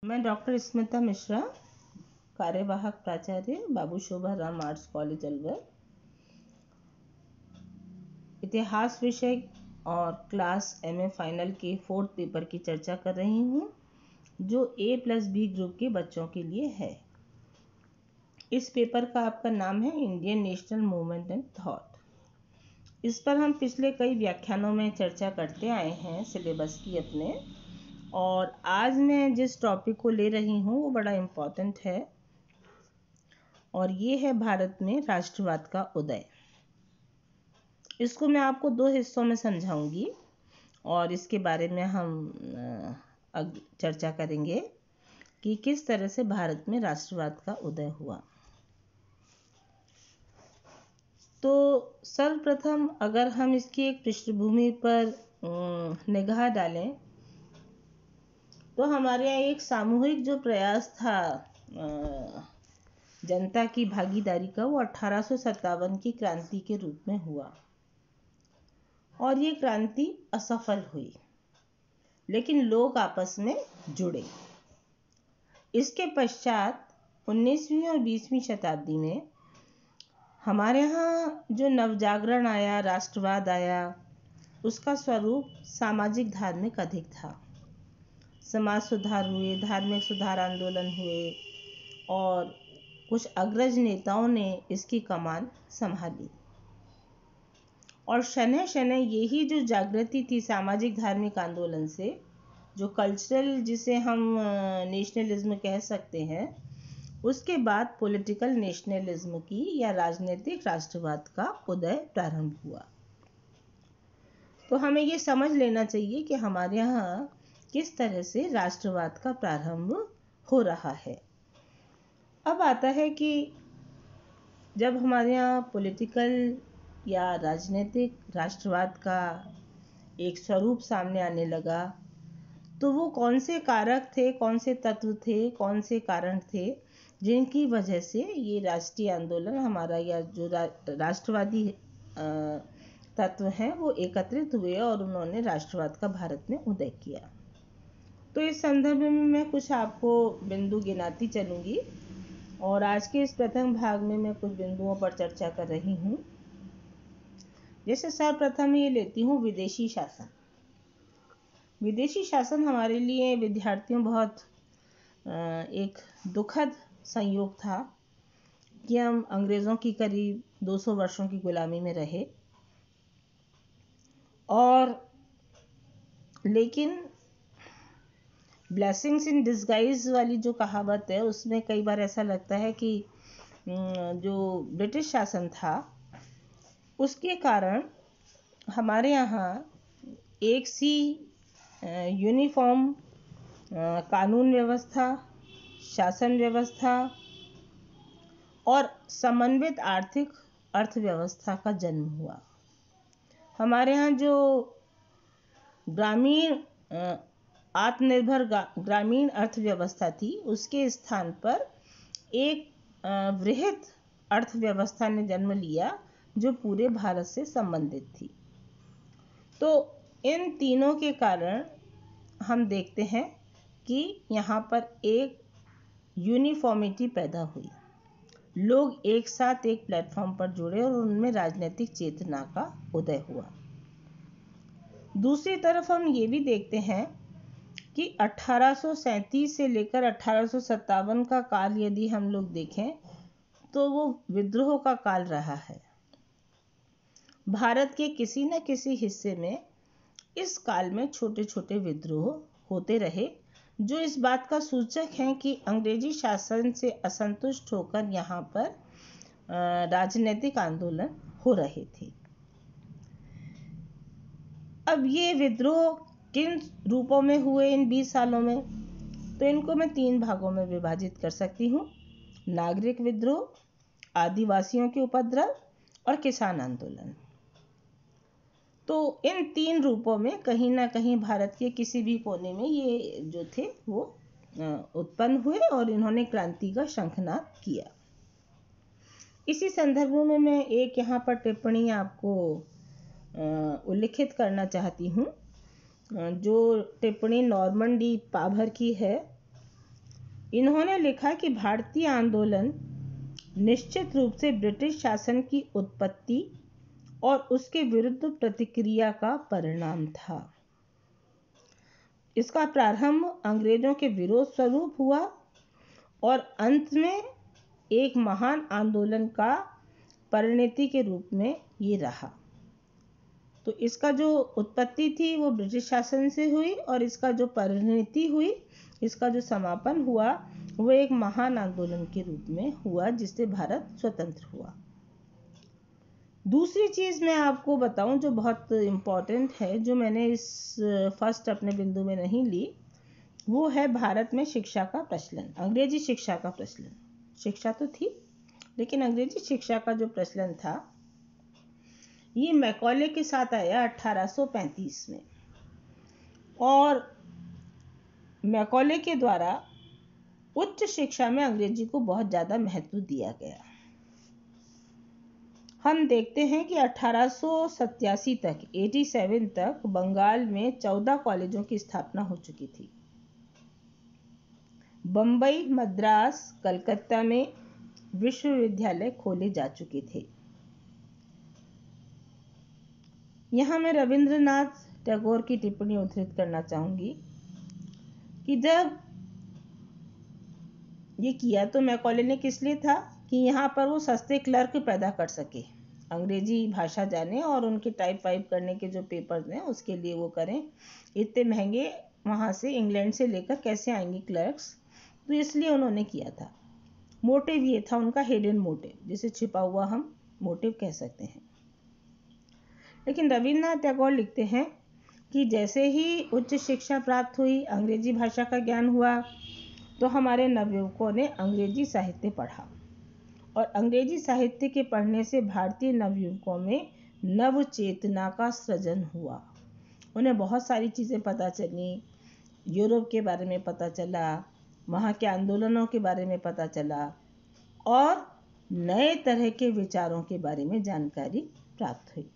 मैं डॉक्टर स्मिता मिश्रा, कार्यवाहक प्राचार्य, बाबू शोभाराम आर्ट्स कॉलेज अलवर, इतिहास विषय और क्लास एमए फाइनल के 4th पेपर की चर्चा कर रही हूँ, जो A+B ग्रुप के बच्चों के लिए है। इस पेपर का आपका नाम है Indian national movement and thought. इस पर हम पिछले कई व्याख्यानों में चर्चा करते आए हैं सिलेबस की अपने, और आज मैं जिस टॉपिक को ले रही हूँ वो बड़ा इम्पोर्टेंट है, और ये है भारत में राष्ट्रवाद का उदय। इसको मैं आपको 2 हिस्सों में समझाऊंगी और इसके बारे में हम चर्चा करेंगे कि किस तरह से भारत में राष्ट्रवाद का उदय हुआ। तो सर्वप्रथम अगर हम इसकी एक पृष्ठभूमि पर निगाह डालें तो हमारे यहाँ एक सामूहिक जो प्रयास था जनता की भागीदारी का, वो 1857 की क्रांति के रूप में हुआ, और ये क्रांति असफल हुई, लेकिन लोग आपस में जुड़े। इसके पश्चात 19वीं और 20वीं शताब्दी में हमारे यहाँ जो नवजागरण आया, राष्ट्रवाद आया, उसका स्वरूप सामाजिक धार्मिक अधिक था। समाज सुधार हुए, धार्मिक सुधार आंदोलन हुए, और कुछ अग्रज नेताओं ने इसकी कमान संभाली, और शनय शनय यही जो जागृति थी सामाजिक धार्मिक आंदोलन से, जो कल्चरल जिसे हम नेशनलिज्म कह सकते हैं, उसके बाद पॉलिटिकल नेशनलिज्म की या राजनीतिक राष्ट्रवाद का उदय प्रारंभ हुआ। तो हमें ये समझ लेना चाहिए कि हमारे यहाँ किस तरह से राष्ट्रवाद का प्रारंभ हो रहा है। अब आता है कि जब हमारे यहाँ पॉलिटिकल या राजनीतिक राष्ट्रवाद का एक स्वरूप सामने आने लगा, तो वो कौन से कारक थे, कौन से तत्व थे, कौन से कारण थे जिनकी वजह से ये राष्ट्रीय आंदोलन हमारा या जो राष्ट्रवादी तत्व हैं वो एकत्रित हुए और उन्होंने राष्ट्रवाद का भारत में उदय किया। तो इस संदर्भ में मैं कुछ आपको बिंदु गिनाती चलूँगी, और आज के इस प्रथम भाग में मैं कुछ बिंदुओं पर चर्चा कर रही हूँ। जैसे सर्वप्रथम ये लेती हूँ विदेशी शासन। विदेशी शासन हमारे लिए विद्यार्थियों बहुत एक दुखद संयोग था कि हम अंग्रेज़ों की करीब 200 वर्षों की गुलामी में रहे, और लेकिन ब्लेसिंग्स इन डिस्गाइज वाली जो कहावत है, उसमें कई बार ऐसा लगता है कि जो ब्रिटिश शासन था उसके कारण हमारे यहाँ एक सी यूनिफॉर्म कानून व्यवस्था, शासन व्यवस्था और समन्वित आर्थिक अर्थव्यवस्था का जन्म हुआ। हमारे यहाँ जो ग्रामीण आत्मनिर्भर ग्रामीण अर्थव्यवस्था थी, उसके स्थान पर एक वृहद अर्थव्यवस्था ने जन्म लिया जो पूरे भारत से संबंधित थी। तो इन तीनों के कारण हम देखते हैं कि यहाँ पर एक यूनिफॉर्मिटी पैदा हुई, लोग एक साथ एक प्लेटफॉर्म पर जुड़े और उनमें राजनीतिक चेतना का उदय हुआ। दूसरी तरफ हम ये भी देखते हैं कि 1837 से लेकर 1857 का काल यदि हम लोग देखें तो वो विद्रोह का काल रहा है। भारत के किसी न किसी हिस्से में इस काल में छोटे छोटे विद्रोह होते रहे, जो इस बात का सूचक हैं कि अंग्रेजी शासन से असंतुष्ट होकर यहाँ पर राजनीतिक आंदोलन हो रहे थे। अब ये विद्रोह किन रूपों में हुए इन 20 सालों में, तो इनको मैं 3 भागों में विभाजित कर सकती हूँ: नागरिक विद्रोह, आदिवासियों के उपद्रव और किसान आंदोलन। तो इन 3 रूपों में कहीं ना कहीं भारत के किसी भी कोने में ये जो थे वो उत्पन्न हुए और इन्होंने क्रांति का शंखनाद किया। इसी संदर्भ में मैं एक यहाँ पर टिप्पणी आपको उल्लिखित करना चाहती हूँ, जो टिप्पणी नॉर्मन डी पाभर की है, इन्होंने लिखा कि भारतीय आंदोलन निश्चित रूप से ब्रिटिश शासन की उत्पत्ति और उसके विरुद्ध प्रतिक्रिया का परिणाम था। इसका प्रारंभ अंग्रेजों के विरोध स्वरूप हुआ और अंत में एक महान आंदोलन का परिणति के रूप में ये रहा। तो इसका जो उत्पत्ति थी वो ब्रिटिश शासन से हुई और इसका जो परिणति हुई, इसका जो समापन हुआ वो एक महान आंदोलन के रूप में हुआ जिससे भारत स्वतंत्र हुआ। दूसरी चीज़ मैं आपको बताऊं जो बहुत इम्पोर्टेंट है, जो मैंने इस फर्स्ट अपने बिंदु में नहीं ली, वो है भारत में शिक्षा का प्रचलन, अंग्रेजी शिक्षा का प्रचलन। शिक्षा तो थी लेकिन अंग्रेजी शिक्षा का जो प्रचलन था ये मैकॉले के साथ आया 1835 में, और मैकॉले के द्वारा उच्च शिक्षा में अंग्रेजी को बहुत ज़्यादा महत्व दिया गया। हम देखते हैं कि 1887 तक 87 तक बंगाल में 14 कॉलेजों की स्थापना हो चुकी थी। बम्बई, मद्रास, कलकत्ता में विश्वविद्यालय खोले जा चुके थे। यहाँ मैं रविंद्रनाथ टैगोर की टिप्पणी उद्धृत करना चाहूँगी कि जब ये किया तो मैकॉले ने किस लिए था कि यहाँ पर वो सस्ते क्लर्क पैदा कर सके, अंग्रेजी भाषा जाने और उनके टाइप वाइप करने के जो पेपर्स हैं उसके लिए वो करें। इतने महंगे वहाँ से इंग्लैंड से लेकर कैसे आएंगे क्लर्क्स, तो इसलिए उन्होंने किया था। मोटिव ये था उनका, हिडन मोटिव, जिसे छिपा हुआ हम मोटिव कह सकते हैं। लेकिन रविन्द्रनाथ टैगोर लिखते हैं कि जैसे ही उच्च शिक्षा प्राप्त हुई, अंग्रेजी भाषा का ज्ञान हुआ, तो हमारे नवयुवकों ने अंग्रेजी साहित्य पढ़ा और अंग्रेजी साहित्य के पढ़ने से भारतीय नवयुवकों में नव चेतना का सृजन हुआ। उन्हें बहुत सारी चीज़ें पता चली, यूरोप के बारे में पता चला, वहाँ के आंदोलनों के बारे में पता चला और नए तरह के विचारों के बारे में जानकारी प्राप्त हुई।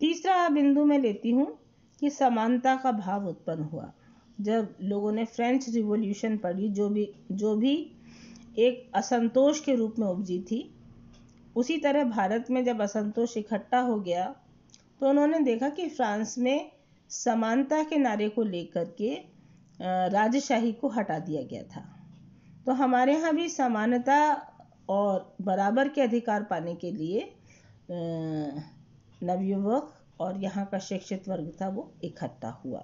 तीसरा बिंदु मैं लेती हूँ कि समानता का भाव उत्पन्न हुआ। जब लोगों ने फ्रेंच रिवॉल्यूशन पढ़ी, जो भी एक असंतोष के रूप में उपजी थी, उसी तरह भारत में जब असंतोष इकट्ठा हो गया तो उन्होंने देखा कि फ्रांस में समानता के नारे को लेकर के राजशाही को हटा दिया गया था। तो हमारे यहाँ भी समानता और बराबर के अधिकार पाने के लिए नवयुवक और यहाँ का शिक्षित वर्ग था वो इकट्ठा हुआ।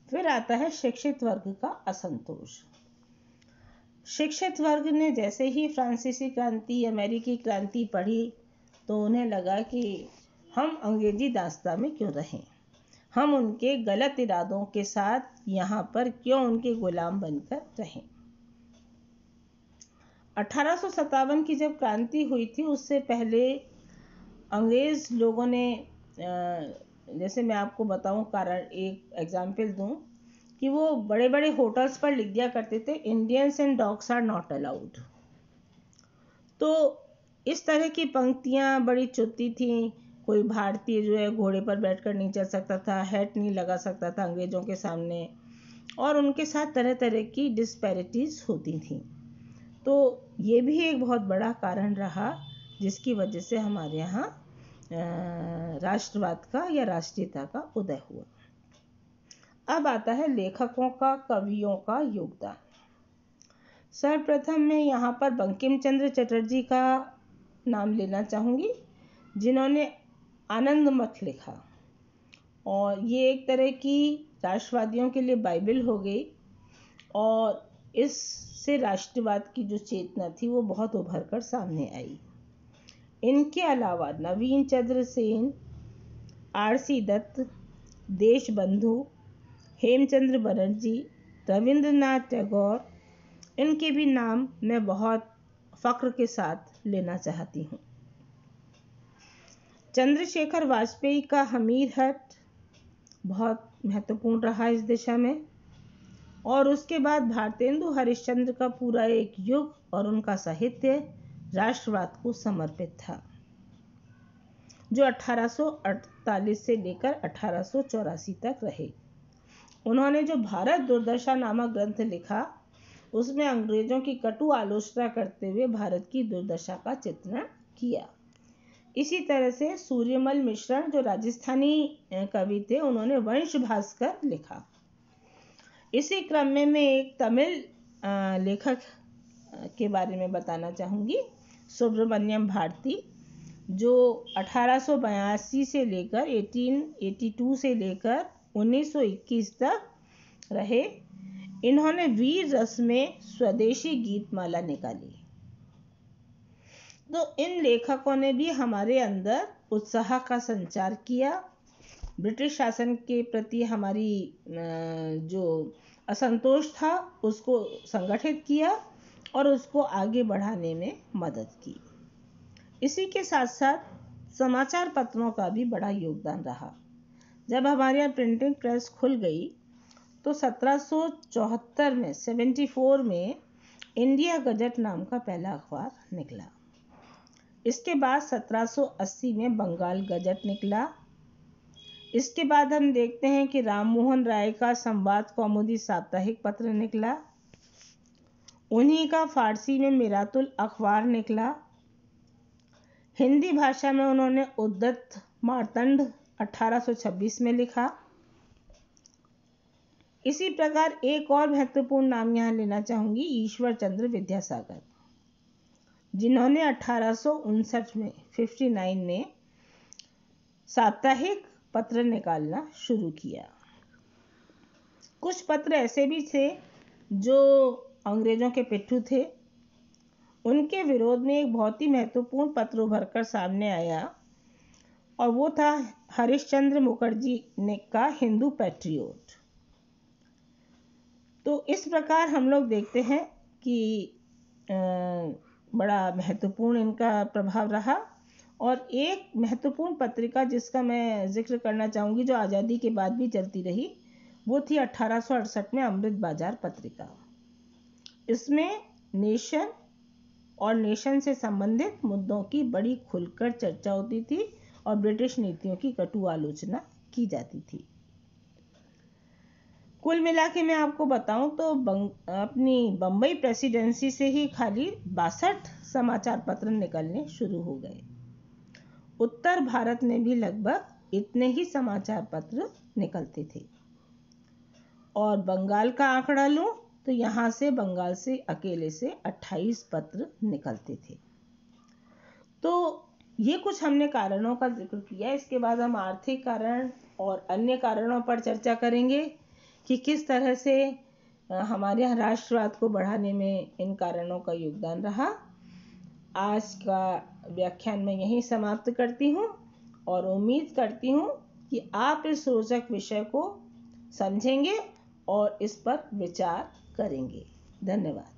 फिर आता है शिक्षित वर्ग का असंतोष। शिक्षित वर्ग ने जैसे ही फ्रांसीसी क्रांति, अमेरिकी क्रांति पढ़ी तो उन्हें लगा कि हम अंग्रेजी दास्तां में क्यों रहें, हम उनके गलत इरादों के साथ यहाँ पर क्यों उनके गुलाम बनकर रहें। 1857 की जब क्रांति हुई थी उससे पहले अंग्रेज लोगों ने, जैसे मैं आपको बताऊं, कारण एक एग्जाम्पल दूं, कि वो बड़े बड़े होटल्स पर लिख दिया करते थे Indians and dogs are not allowed. तो इस तरह की पंक्तियां बड़ी चुभती थी। कोई भारतीय जो है घोड़े पर बैठकर नहीं चल सकता था, हैट नहीं लगा सकता था अंग्रेजों के सामने, और उनके साथ तरह तरह की डिस्पैरिटीज होती थी। तो ये भी एक बहुत बड़ा कारण रहा जिसकी वजह से हमारे यहाँ राष्ट्रवाद का या राष्ट्रीयता का उदय हुआ। अब आता है लेखकों का, कवियों का योगदान। सर्वप्रथम मैं यहाँ पर बंकिम चंद्र चटर्जी का नाम लेना चाहूँगी, जिन्होंने आनंद मठ लिखा और ये एक तरह की राष्ट्रवादियों के लिए बाइबल हो गई और इससे राष्ट्रवाद की जो चेतना थी वो बहुत उभर कर सामने आई। इनके अलावा नवीन चंद्र सेन, आर.सी. दत्त, देशबंधु, हेमचंद्र बनर्जी, रविंद्रनाथ टैगोर, इनके भी नाम मैं बहुत फख्र के साथ लेना चाहती हूँ। चंद्रशेखर वाजपेयी का हमीर हट बहुत महत्वपूर्ण रहा इस दिशा में, और उसके बाद भारतेंदु हरिश्चंद्र का पूरा एक युग और उनका साहित्य राष्ट्रवाद को समर्पित था, जो 1848 से लेकर 1884 तक रहे। उन्होंने जो भारत दुर्दशा नामक ग्रंथ लिखा, उसमें अंग्रेजों की कटु आलोचना करते हुए भारत की दुर्दशा का चित्रण किया। इसी तरह से सूर्यमल मिश्रण जो राजस्थानी कवि थे, उन्होंने वंश भास्कर लिखा। इसी क्रम में मैं एक तमिल लेखक के बारे में बताना चाहूँगी, सुब्रमण्यम भारती, जो 1882 से लेकर 1882 से लेकर 1921 तक रहे। इन्होंने वीर रस में स्वदेशी गीतमाला निकाली। तो इन लेखकों ने भी हमारे अंदर उत्साह का संचार किया, ब्रिटिश शासन के प्रति हमारी जो असंतोष था उसको संगठित किया और उसको आगे बढ़ाने में मदद की। इसी के साथ साथ समाचार पत्रों का भी बड़ा योगदान रहा। जब हमारे यहाँ प्रिंटिंग प्रेस खुल गई तो 1774 में 74 में इंडिया गजट नाम का पहला अखबार निकला। इसके बाद 1780 में बंगाल गजट निकला। इसके बाद हम देखते हैं कि राम मोहन राय का संवाद कौमुदी साप्ताहिक पत्र निकला। उन्हीं का फारसी में मिरातुल अखबार निकला। हिंदी भाषा में उन्होंने उद्दत मार्तंड 1826 में लिखा। इसी प्रकार एक और महत्वपूर्ण नाम यहाँ लेना चाहूँगी, ईश्वर चंद्र विद्यासागर, जिन्होंने 1859 में 59 में साप्ताहिक पत्र निकालना शुरू किया। कुछ पत्र ऐसे भी थे जो अंग्रेजों के पिट्ठू थे। उनके विरोध में एक बहुत ही महत्वपूर्ण पत्र उभर कर सामने आया और वो था हरिश्चंद्र मुखर्जी ने का हिंदू पैट्रियोट। तो इस प्रकार हम लोग देखते हैं कि बड़ा महत्वपूर्ण इनका प्रभाव रहा। और एक महत्वपूर्ण पत्रिका जिसका मैं जिक्र करना चाहूँगी, जो आज़ादी के बाद भी चलती रही, वो थी 1868 में अमृत बाजार पत्रिका। इसमें नेशन और नेशन से संबंधित मुद्दों की बड़ी खुलकर चर्चा होती थी और ब्रिटिश नीतियों की कटु आलोचना की जाती थी। कुल मिला के मैं आपको बताऊं तो अपनी बम्बई प्रेसिडेंसी से ही खाली 62 समाचार पत्र निकलने शुरू हो गए। उत्तर भारत में भी लगभग इतने ही समाचार पत्र निकलते थे। और बंगाल का आंकड़ा लूं तो यहाँ से बंगाल से अकेले से 28 पत्र निकलते थे। तो ये कुछ हमने कारणों का जिक्र किया। इसके बाद हम आर्थिक कारण और अन्य कारणों पर चर्चा करेंगे कि किस तरह से हमारे यहाँ राष्ट्रवाद को बढ़ाने में इन कारणों का योगदान रहा। आज का व्याख्यान मैं यहीं समाप्त करती हूँ और उम्मीद करती हूँ कि आप इस रोचक विषय को समझेंगे और इस पर विचार करेंगे। धन्यवाद।